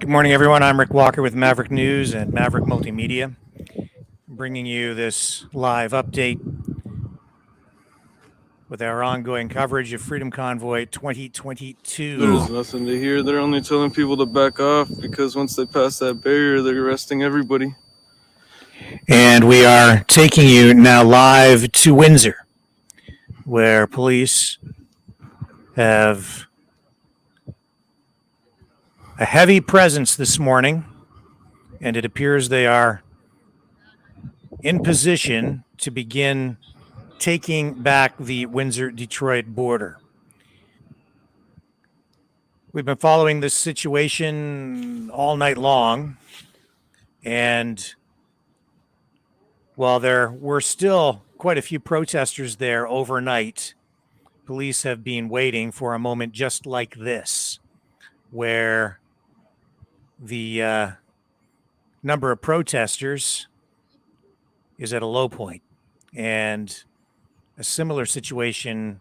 Good morning, everyone. I'm Rick Walker with Maverick News and Maverick Multimedia, bringing you this live update with our ongoing coverage of Freedom Convoy 2022. There's nothing to hear. They're only telling people to back off because once they pass that barrier, they're arresting everybody. And we are taking you now live to Windsor, where police have a heavy presence this morning, and it appears they are in position to begin taking back the Windsor-Detroit border. We've been following this situation all night long, and while there were still quite a few protesters there overnight, police have been waiting for a moment just like this, where the number of protesters is at a low point. And a similar situation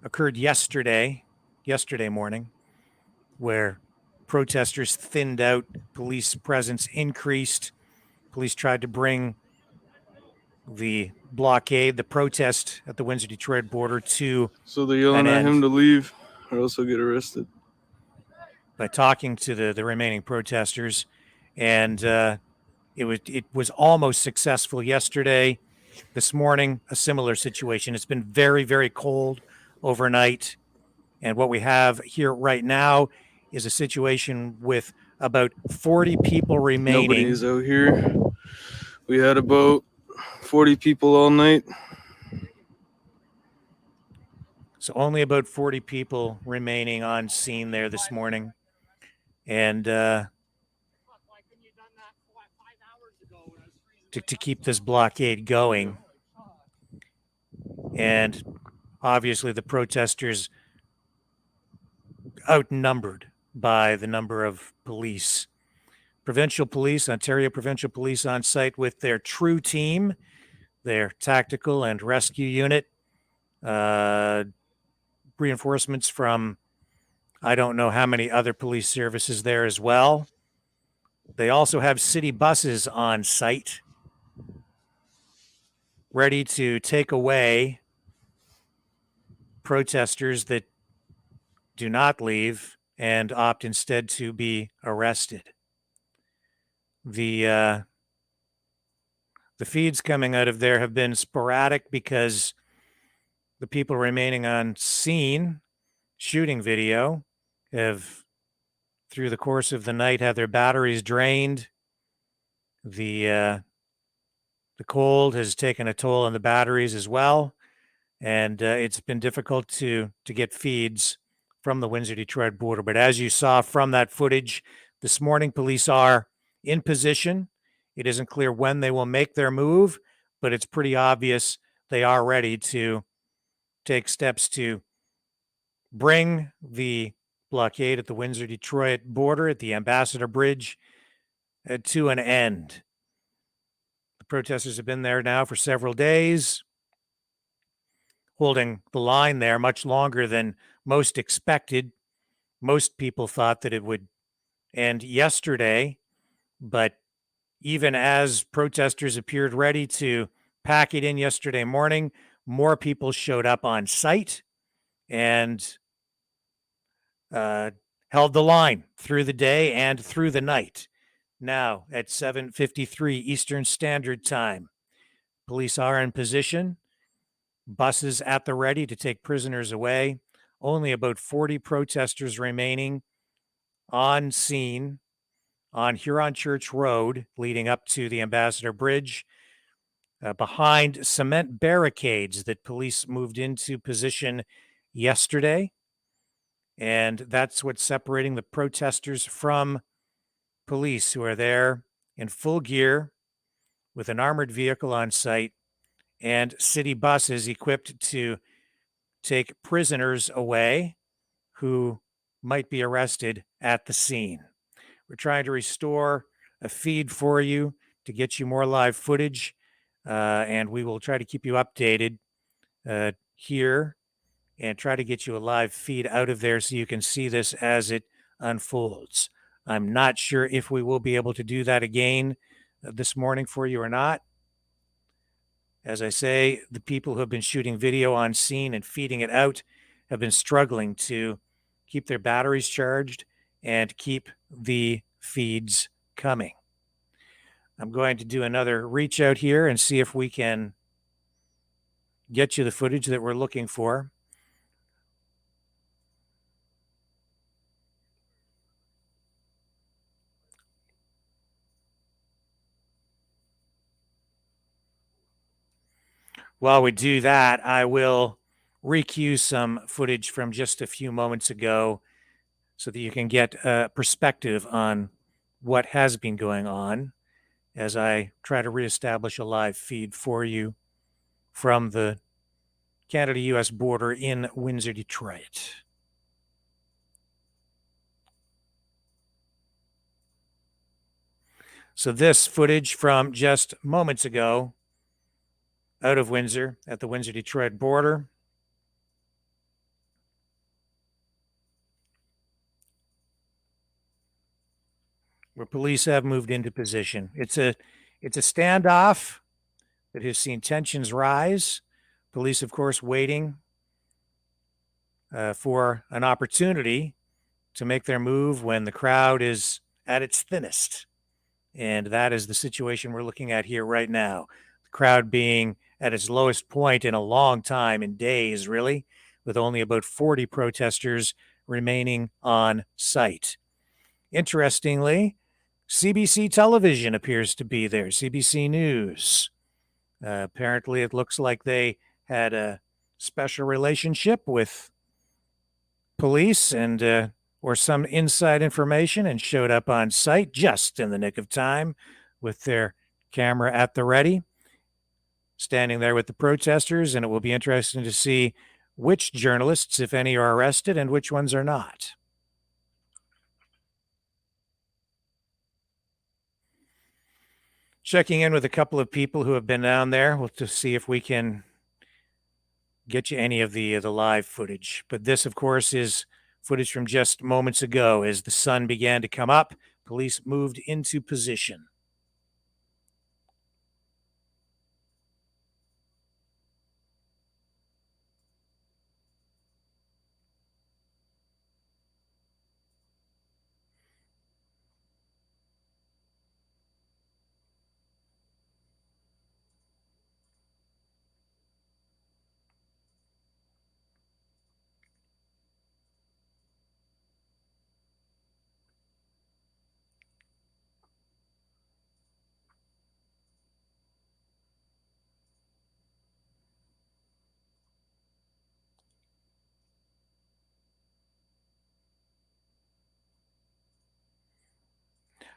occurred yesterday morning, where protesters thinned out, police presence increased. Police tried to bring the blockade, the protest at the Windsor-Detroit border to So they're yelling at him to leave or else he'll get arrested. By talking to the remaining protesters, and it was almost successful yesterday. This morning, a similar situation. It's been very, very cold overnight, and what we have here right now is a situation with about 40 people remaining. Nobody is out here. We had about 40 people all night. So only about 40 people remaining on scene there this morning. And to keep this blockade going. And obviously the protesters outnumbered by the number of police. Provincial police, Ontario Provincial Police on site with their true team, their tactical and rescue unit, reinforcements from I don't know how many other police services there as well. They also have city buses on site, ready to take away protesters that do not leave and opt instead to be arrested. The feeds coming out of there have been sporadic because the people remaining on scene shooting video have, through the course of the night, had their batteries drained. The cold has taken a toll on the batteries as well, and it's been difficult to get feeds from the Windsor-Detroit border. But as you saw from that footage this morning, police are in position. It isn't clear when they will make their move, but it's pretty obvious they are ready to take steps to bring the blockade at the Windsor-Detroit border at the Ambassador Bridge to an end. The protesters have been there now for several days, holding the line there much longer than most expected. Most people thought that it would end yesterday, but even as protesters appeared ready to pack it in yesterday morning, more people showed up on site and held the line through the day and through the night. Now, at 7:53 Eastern Standard Time, police are in position, buses at the ready to take prisoners away. Only about 40 protesters remaining on scene on Huron Church Road leading up to the Ambassador Bridge, behind cement barricades that police moved into position yesterday. And that's what's separating the protesters from police, who are there in full gear with an armored vehicle on site and city buses equipped to take prisoners away who might be arrested at the scene. We're trying to restore a feed for you to get you more live footage, and we will try to keep you updated here and try to get you a live feed out of there so you can see this as it unfolds. I'm not sure if we will be able to do that again this morning for you or not. As I say, the people who have been shooting video on scene and feeding it out have been struggling to keep their batteries charged and keep the feeds coming. I'm going to do another reach out here and see if we can get you the footage that we're looking for. While we do that, I will recue some footage from just a few moments ago so that you can get a perspective on what has been going on as I try to reestablish a live feed for you from the Canada-US border in Windsor, Detroit. So this footage from just moments ago out of Windsor at the Windsor-Detroit border. Where police have moved into position. It's a standoff that has seen tensions rise. Police, of course, waiting for an opportunity to make their move when the crowd is at its thinnest. And that is the situation we're looking at here right now. The crowd being at its lowest point in a long time, in days, really, with only about 40 protesters remaining on site. Interestingly, CBC television appears to be there, CBC News. Apparently, it looks like they had a special relationship with police and or some inside information and showed up on site just in the nick of time with their camera at the ready, standing there with the protesters. And it will be interesting to see which journalists, if any, are arrested and which ones are not. Checking in with a couple of people who have been down there. We'll just see if we can get you any of the live footage. But this, of course, is footage from just moments ago as the sun began to come up. Police moved into position.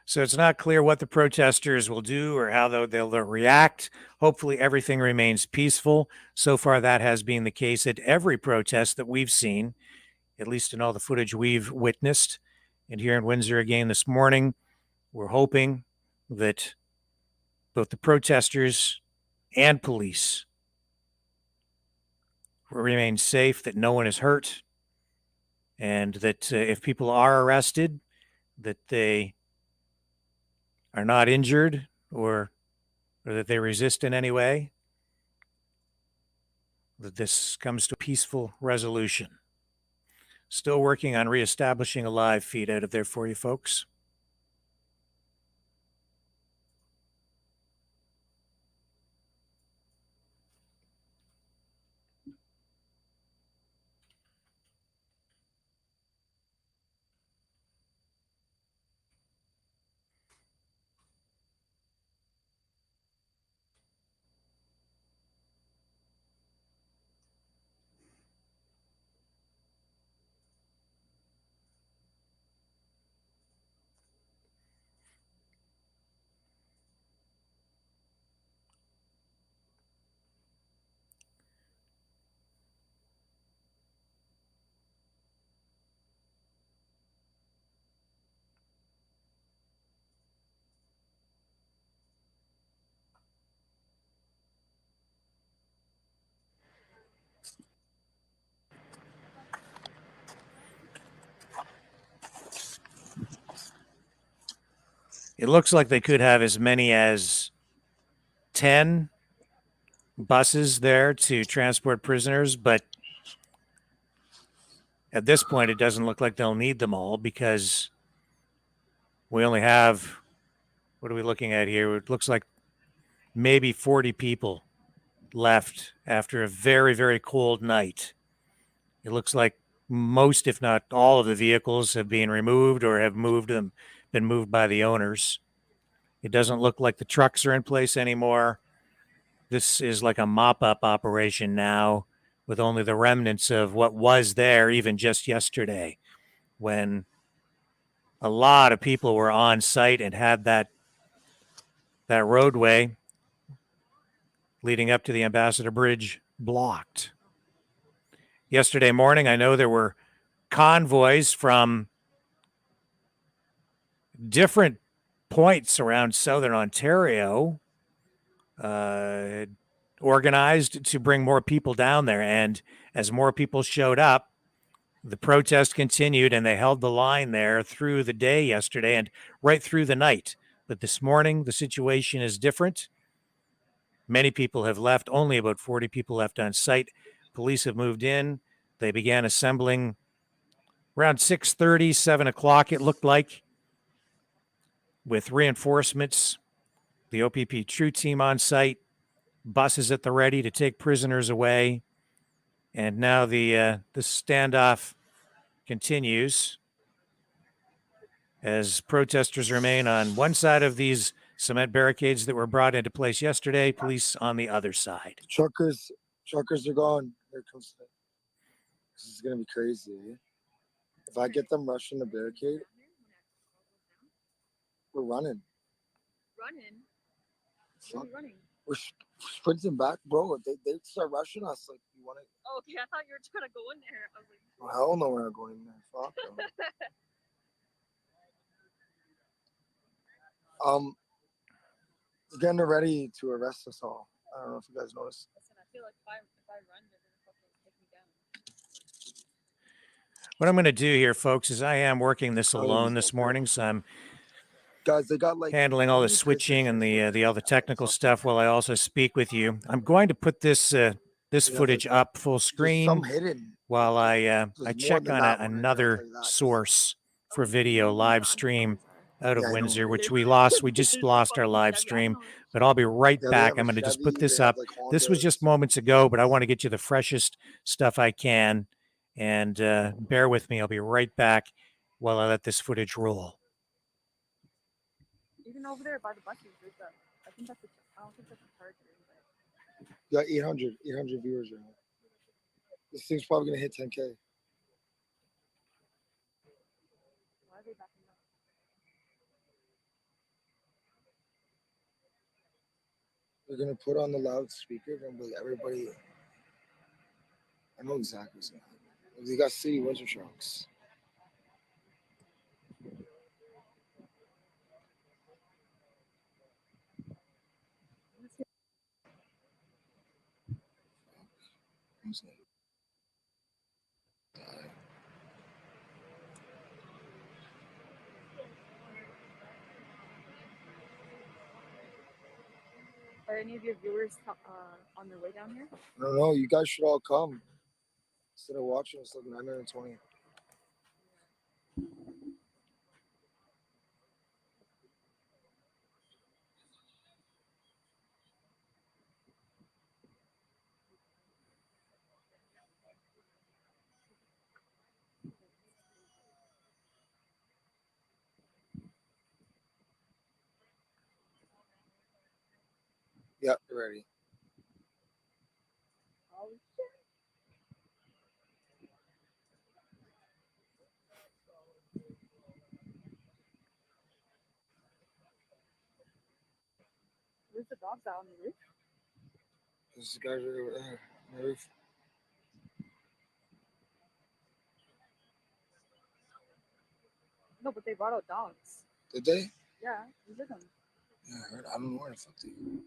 So it's not clear what the protesters will do or how they'll react. Hopefully, everything remains peaceful. So far, that has been the case at every protest that we've seen, at least in all the footage we've witnessed. And here in Windsor again this morning, we're hoping that both the protesters and police will remain safe, that no one is hurt, and that if people are arrested, that they are not injured or that they resist in any way, that this comes to a peaceful resolution. Still working on reestablishing a live feed out of there for you folks. It looks like they could have as many as 10 buses there to transport prisoners, but at this point, it doesn't look like they'll need them all because we only have, what are we looking at here? It looks like maybe 40 people left after a very, very cold night. It looks like most, if not all, of the vehicles have been removed or have been moved by the owners. It doesn't look like the trucks are in place anymore. This is like a mop-up operation now with only the remnants of what was there even just yesterday when a lot of people were on site and had that roadway leading up to the Ambassador Bridge blocked. Yesterday morning, I know there were convoys from different points around southern Ontario organized to bring more people down there. And as more people showed up, the protest continued and they held the line there through the day yesterday and right through the night. But this morning, the situation is different. Many people have left, only about 40 people left on site. Police have moved in. They began assembling around 6:30, 7 o'clock, it looked like, with reinforcements, the OPP True Team on site, buses at the ready to take prisoners away. And now the standoff continues as protesters remain on one side of these cement barricades that were brought into place yesterday, police on the other side. Truckers are gone. Here comes the, this is gonna be crazy. Eh? If I get them rushing the barricade, we're running. Running? Where are you running? We're sprinting back, bro. They start rushing us. Like, you want to? Oh, okay. I thought you were trying to go in there. I was like, Oh, hell no, we're not going in there. Fuck them. Getting ready to arrest us all. I don't know if you guys noticed. listen, I feel like if I run, they're gonna fucking take me down. What I'm going to do here, folks, is I am working this alone this morning, so I'm Guys, they got like handling all the switching and the all the technical stuff while I also speak with you. I'm going to put this footage up full screen some hidden. while I There's check more on than that one, I can another tell you that. source for video live stream out of Yeah, I know. Windsor, which we lost. We just lost our live stream, but I'll be right Yeah, they back. have I'm a going to just Chevy, put this they have, up. like, This was just Hondas. moments ago, but I want to get you the freshest stuff I can. And bear with me. I'll be right back while I let this footage roll. Even over there by the buses, there's a. I think that's a. I don't think that's a Target. Got 800 viewers right now. This thing's probably gonna hit 10K. Why are they backing up? They're gonna put on the loudspeaker and be like, everybody. I know exactly what's gonna happen. They got city Windsor trucks. Who's gonna die? Are any of your viewers on their way down here? I don't know. You guys should all come instead of watching us like 920. Yep, ready. Oh shit! Where's the dogs out on the roof? This guy's right over there. On the roof. No, but they brought out dogs. Did they? Yeah, you heard them. Yeah, I heard. I don't know where the fuck they go.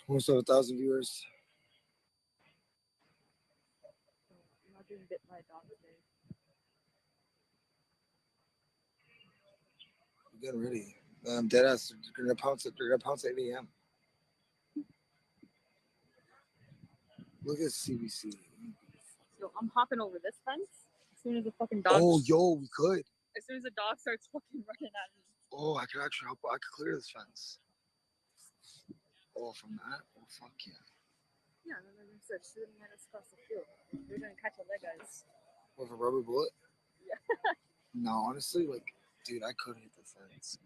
Almost have 1,000 viewers. I'm not getting bit by a dog today. We're getting ready. Dead ass. They're gonna pounce at 8 a.m. Look at CBC. So I'm hopping over this fence as soon as the fucking dog. Oh, yo, we could. As soon as the dog starts fucking running at me. Oh, I could actually help. I could clear this fence. Oh, from that? Oh, fuck yeah. Yeah, and then they're gonna start shooting at us across the field. They're gonna catch a leg eyes. With a rubber bullet? Yeah. No, honestly, like, dude, I could hit the fence.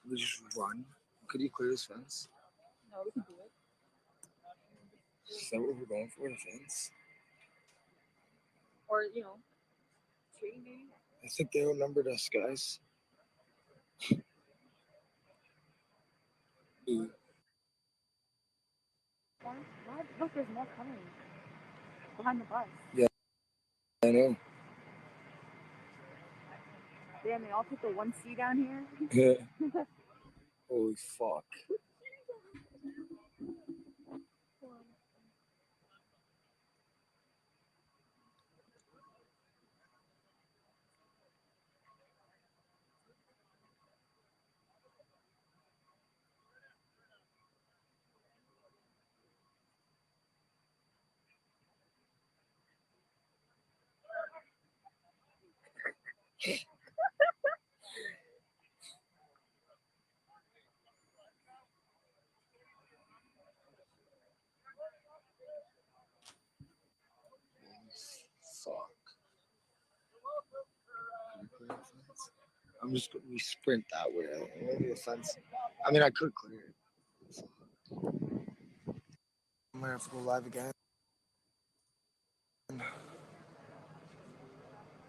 We just run. Could you clear this fence? No, we can do it. Is that what we're going for? The fence? Or, you know, tree maybe? I think they outnumbered us, guys. Dude. What? Look, there's more coming. Behind the bus. Yeah, I know. Damn, they all took the 1C down here. Yeah. Holy fuck. Fuck. I'm just gonna sprint that way. Maybe a fence. I mean, I could clear it. I'm gonna have to go live again. We're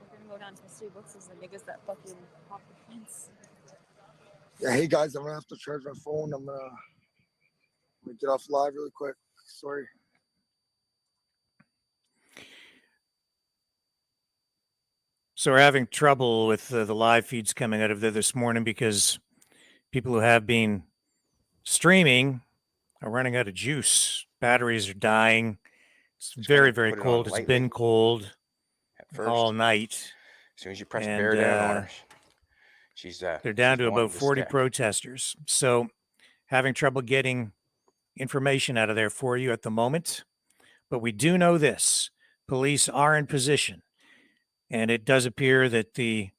gonna go down to history books as the niggas that fucking pop the fence. Yeah, hey guys, I'm gonna have to charge my phone. I'm gonna get off live really quick. Sorry. So we're having trouble with the live feeds coming out of there this morning because people who have been streaming are running out of juice. Batteries are dying. It's Just very, kinda very put it on cold. It's lightly been cold at first. all night. As soon as you press And bear down on her, she's they're down she's to about wanting to 40 stick. protesters. So having trouble getting information out of there for you at the moment. But we do know this. Police are in position. And it does appear that the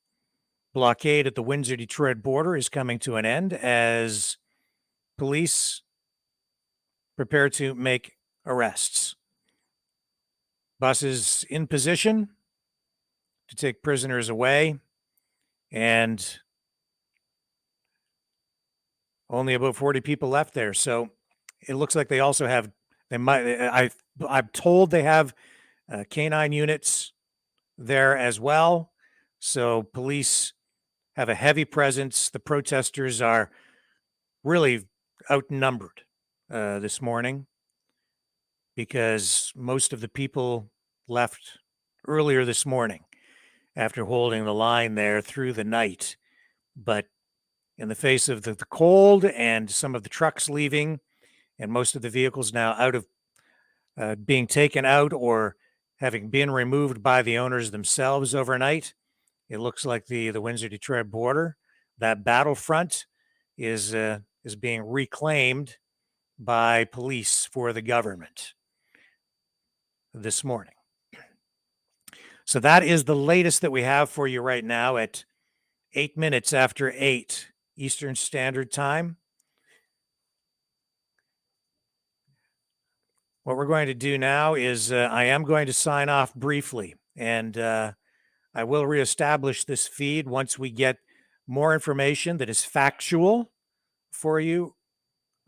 blockade at the Windsor-Detroit border is coming to an end as police prepare to make arrests. Buses in position to take prisoners away, and only about 40 people left there. So it looks like they also have, I'm told they have canine units there as well. So police have a heavy presence. The protesters are really outnumbered this morning because most of the people left earlier this morning after holding the line there through the night. But in the face of the cold and some of the trucks leaving and most of the vehicles now out of being taken out or having been removed by the owners themselves overnight, it looks like the Windsor-Detroit border, that battlefront, is being reclaimed by police for the government this morning. So that is the latest that we have for you right now at 8 minutes after 8 Eastern Standard Time. What we're going to do now is I am going to sign off briefly, and I will reestablish this feed once we get more information that is factual for you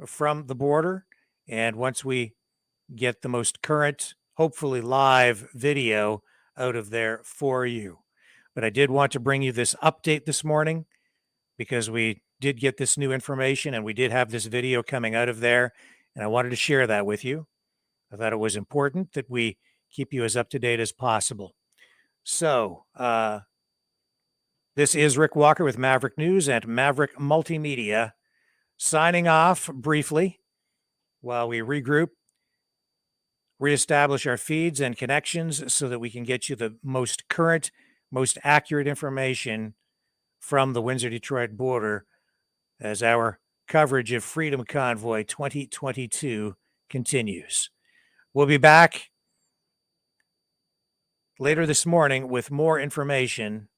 from the border, and once we get the most current, hopefully live video out of there for you. But I did want to bring you this update this morning because we did get this new information and we did have this video coming out of there, and I wanted to share that with you. I thought it was important that we keep you as up to date as possible. So, this is Rick Walker with Maverick News and Maverick Multimedia, signing off briefly while we regroup, reestablish our feeds and connections so that we can get you the most current, most accurate information from the Windsor-Detroit border as our coverage of Freedom Convoy 2022 continues. We'll be back later this morning with more information.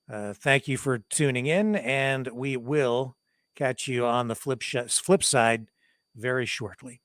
Thank you for tuning in, and we will catch you on the flip side very shortly.